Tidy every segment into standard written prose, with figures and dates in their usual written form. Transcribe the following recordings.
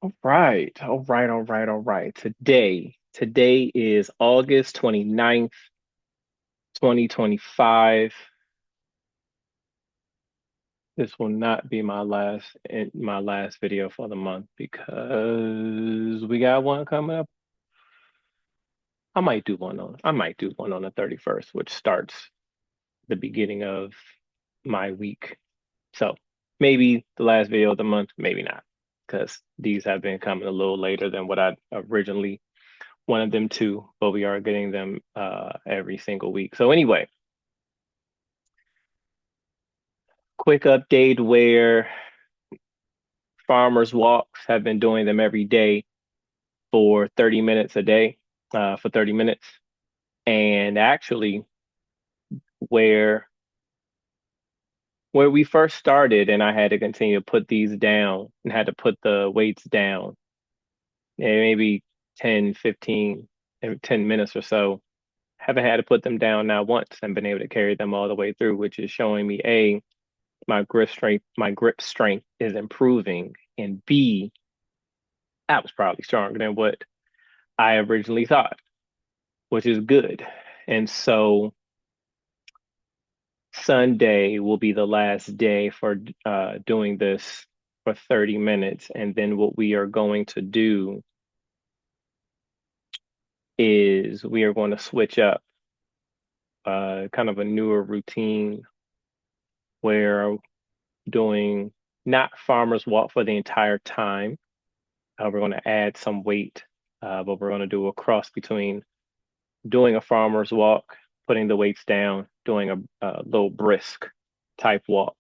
All right. Today is August 29th, 2025. This will not be my last video for the month because we got one coming up. I might do one on the 31st, which starts the beginning of my week. So maybe the last video of the month, maybe not, because these have been coming a little later than what I originally wanted them to, but we are getting them every single week. So anyway, quick update where farmers walks have been doing them every day for 30 minutes a day, for 30 minutes. And actually where where we first started and I had to continue to put these down and had to put the weights down, maybe 10, 15, 10 minutes or so. Haven't had to put them down now once and been able to carry them all the way through, which is showing me A, my grip strength is improving, and B, I was probably stronger than what I originally thought, which is good. And so Sunday will be the last day for doing this for 30 minutes. And then what we are going to do is we are going to switch up kind of a newer routine where doing not farmer's walk for the entire time. We're going to add some weight, but we're going to do a cross between doing a farmer's walk, putting the weights down, doing a little brisk type walk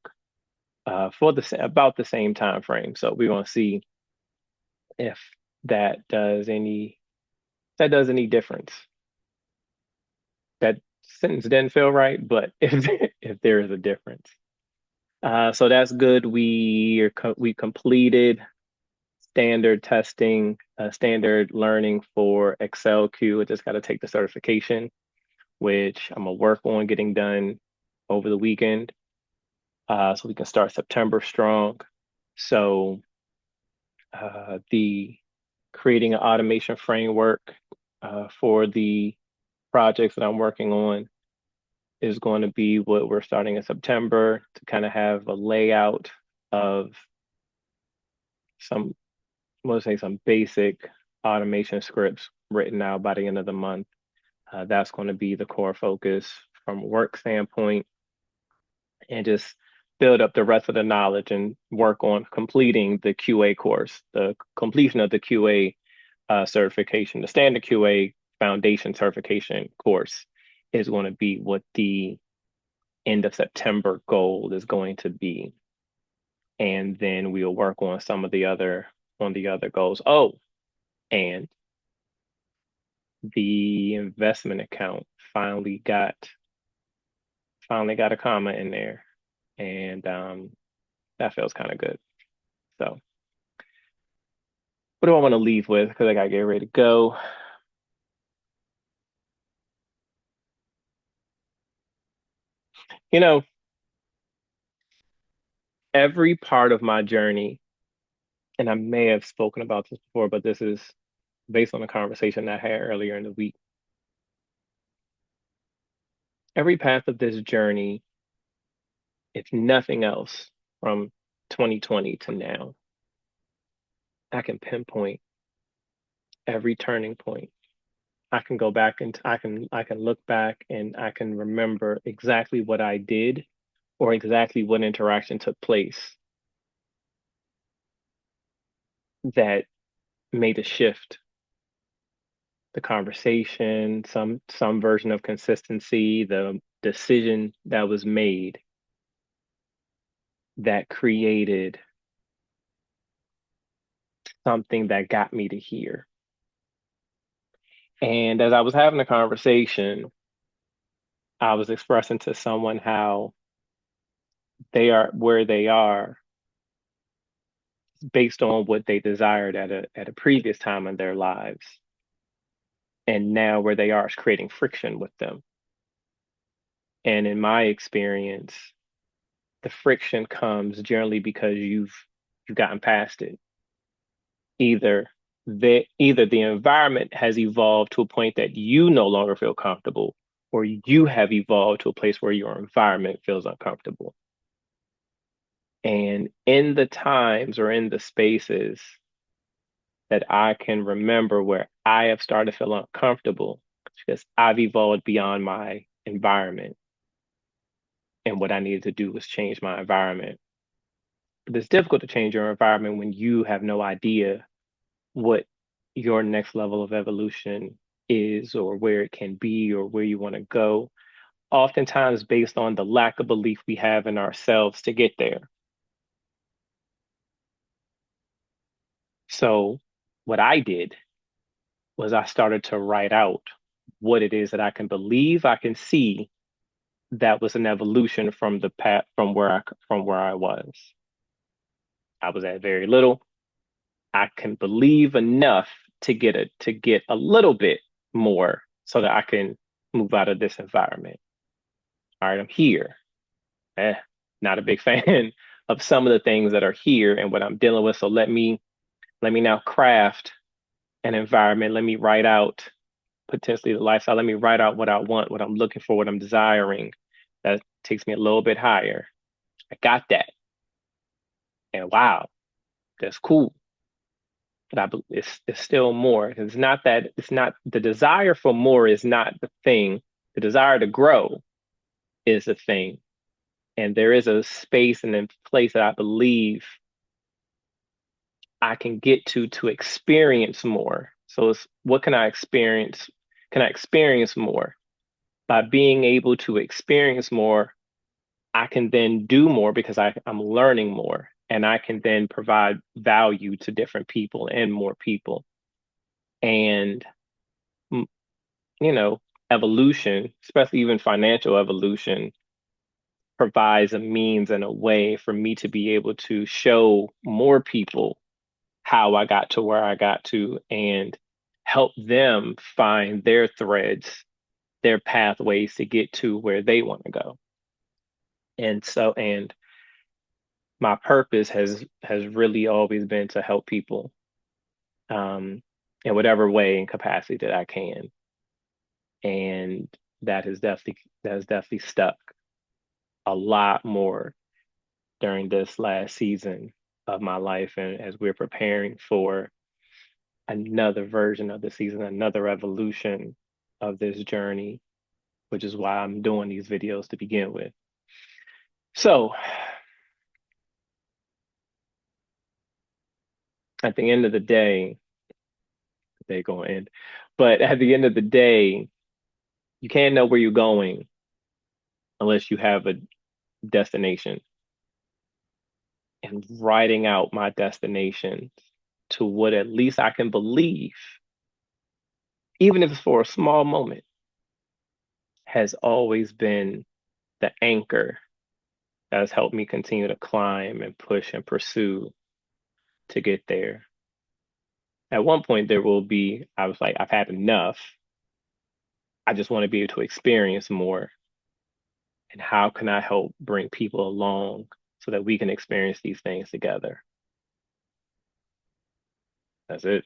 for about the same time frame. So we're going to see if that does any that does any difference. That sentence didn't feel right, but if there is a difference. So that's good. We completed standard testing, standard learning for Excel Q. I just got to take the certification, which I'm gonna work on getting done over the weekend, so we can start September strong. So the creating an automation framework for the projects that I'm working on is going to be what we're starting in September to kind of have a layout of some, let's say, some basic automation scripts written out by the end of the month. That's going to be the core focus from a work standpoint, and just build up the rest of the knowledge and work on completing the QA course, the completion of the QA certification, the standard QA foundation certification course is going to be what the end of September goal is going to be. And then we'll work on some of the other goals. Oh, and the investment account finally got finally got a comma in there. And that feels kind of good. So what do I want to leave with? Because I gotta get ready to go. You know, every part of my journey, and I may have spoken about this before, but this is based on a conversation I had earlier in the week. Every path of this journey, if nothing else, from 2020 to now, I can pinpoint every turning point. I can go back and I can look back and I can remember exactly what I did or exactly what interaction took place that made a shift, the conversation, some version of consistency, the decision that was made that created something that got me to here. And as I was having a conversation, I was expressing to someone how they are where they are based on what they desired at a previous time in their lives. And now where they are is creating friction with them. And in my experience, the friction comes generally because you've gotten past it. either either the environment has evolved to a point that you no longer feel comfortable, or you have evolved to a place where your environment feels uncomfortable. And in the times or in the spaces that I can remember where I have started to feel uncomfortable, because I've evolved beyond my environment. And what I needed to do was change my environment. But it's difficult to change your environment when you have no idea what your next level of evolution is, or where it can be, or where you want to go, oftentimes based on the lack of belief we have in ourselves to get there. So, what I did was I started to write out what it is that I can believe I can see that was an evolution from the path from where I was. I was at very little. I can believe enough to get a little bit more so that I can move out of this environment. All right, I'm here. Eh, not a big fan of some of the things that are here and what I'm dealing with. So let me now craft an environment. Let me write out potentially the lifestyle. Let me write out what I want, what I'm looking for, what I'm desiring. That takes me a little bit higher. I got that. And wow, that's cool. But it's still more. It's not the desire for more is not the thing. The desire to grow is the thing. And there is a space and a place that I believe I can get to experience more. So it's what can I experience? Can I experience more? By being able to experience more, I can then do more because I'm learning more, and I can then provide value to different people and more people. And mm, you know, evolution, especially even financial evolution, provides a means and a way for me to be able to show more people how I got to where I got to and help them find their threads, their pathways to get to where they want to go. And my purpose has really always been to help people in whatever way and capacity that I can. And that has definitely stuck a lot more during this last season of my life, and as we're preparing for another version of the season, another evolution of this journey, which is why I'm doing these videos to begin with. So at the end of the day, they're going to end, but at the end of the day, you can't know where you're going unless you have a destination. And writing out my destination to what at least I can believe, even if it's for a small moment, has always been the anchor that has helped me continue to climb and push and pursue to get there. At one point, I was like, I've had enough. I just want to be able to experience more. And how can I help bring people along so that we can experience these things together? That's it.